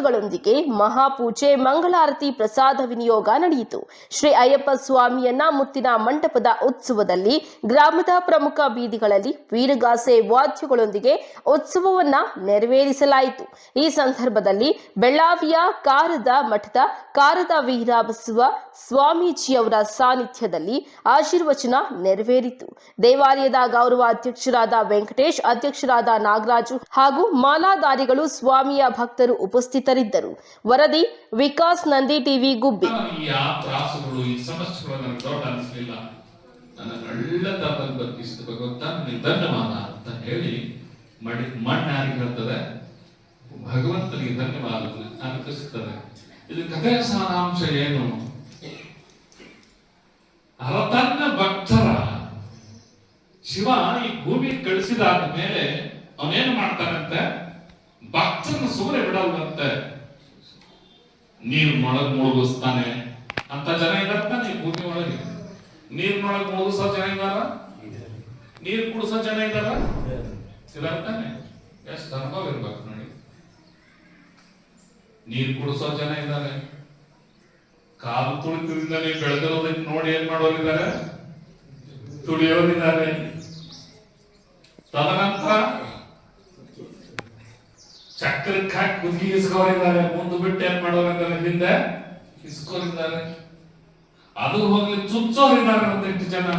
ಗಳೊಂದಿಗೆ ಮಹಾಪೂಜೆ ಮಂಗಳಾರತಿ ಪ್ರಸಾದ ವಿನಿಯೋಗ ನಡೆಯಿತು. ಶ್ರೀ ಅಯ್ಯಪ್ಪ ಸ್ವಾಮಿಯನ್ನ ಮುತ್ತಿನ ಮಂಟಪದ ಉತ್ಸವದಲ್ಲಿ ಗ್ರಾಮದ ಪ್ರಮುಖ ಬೀದಿಗಳಲ್ಲಿ ವೀರಗಾಸೆ ವಾದ್ಯಗಳೊಂದಿಗೆ ಉತ್ಸವವನ್ನ ನೆರವೇರಿಸಲಾಯಿತು. ಈ ಸಂದರ್ಭದಲ್ಲಿ ಬೆಳ್ಳಾವಿಯ ಕಾರದ ಮಠದ ಕಾರದ ವೀರಬಸವ ಸ್ವಾಮೀಜಿಯವರ ಸಾನ್ನಿಧ್ಯದಲ್ಲಿ ಆಶೀರ್ವಚನ ನೆರವೇರಿತು. ದೇವಾಲಯದ ಗೌರವ ಅಧ್ಯಕ್ಷರಾದ ವೆಂಕಟೇಶ್, ಅಧ್ಯಕ್ಷರಾದ ನಾಗರಾಜು ಹಾಗೂ ಮಾಲಾಧಾರಿಗಳು, ಸ್ವಾಮಿಯ ಭಕ್ತರು ಉಪಸ್ಥಿತರಿದ್ದರು. ವರದಿ ವಿಕಾಸ್, ನಂದಿ ಟಿವಿ, ಗುಬ್ಬಿ. ಧನ್ಯವಾದ ಅಂತ ಹೇಳಿ ಮಣ್ಣಾಗಿರುತ್ತದೆ. ಭಗವಂತನಿಗೆ ಧನ್ಯವಾದ ಅರ್ಪಿಸುತ್ತದೆ. ಇದು ಕಥೆಯ ಸಾರಾಂಶ ಏನು? ತನ್ನ ಭಕ್ತರ ಶಿವ ಈ ಭೂಮಿ ಕಳಿಸಿದಾದ ಮೇಲೆ ಅವನೇನು ಮಾಡ್ತಾನಂತೆ, ಭಕ್ತರನ್ನು ಸುಮ್ಮನೆ ಬಿಡಲ್ವಂತೆ. ನೀರಿನೊಳಗೆ ಮುಳುಗಿಸ್ತಾನೆ ಅಂತ ಜನ ಇದ್ದಾನೆ. ಈ ಭೂಮಿ ಒಳಗೆ ನೀರಿನೊಳಗೆ ಮುಳುಗಿಸೋ ಜನ ಇದ್ದಾರ, ನೀರು ಕುಡಿಸೋ ಜನ ಇದ್ದಾರ, ಇದಾಗ್ತಾನೆ. ಎಷ್ಟು ಅನುಭವ ಇರ್ಬೇಕು ನೋಡಿ. ನೀರು ಕುಡಿಸೋ ಜನ ಇದ್ದಾರೆ, ಕಾಲು ತುಳಿತದಿಂದಲೇ ಬೆಳೆದಿರೋದಕ್ಕೆ ನೋಡಿ ಏನ್ ಮಾಡೋರಿದ್ದಾರೆ, ತುಳಿಯೋರಿದ್ದಾರೆ. ತದನಂತರ ಚಕ್ರಕ್ಕೆ ಹಾಕಿ ಕುದಿಗೆ ಇಸ್ಕೋರಿದ್ದಾರೆ, ಮುಂದೆ ಬಿಟ್ಟು ಏನ್ ಮಾಡೋರಿದ್ದಾರೆ, ಹಿಂದೆ ಇಸ್ಕೋರಿದ್ದಾರೆ. ಅದು ಹೋಗ್ಲಿ ಚುಚ್ಚೋರಿದ್ದಾರೆ ಒಂದಿಷ್ಟು ಜನ.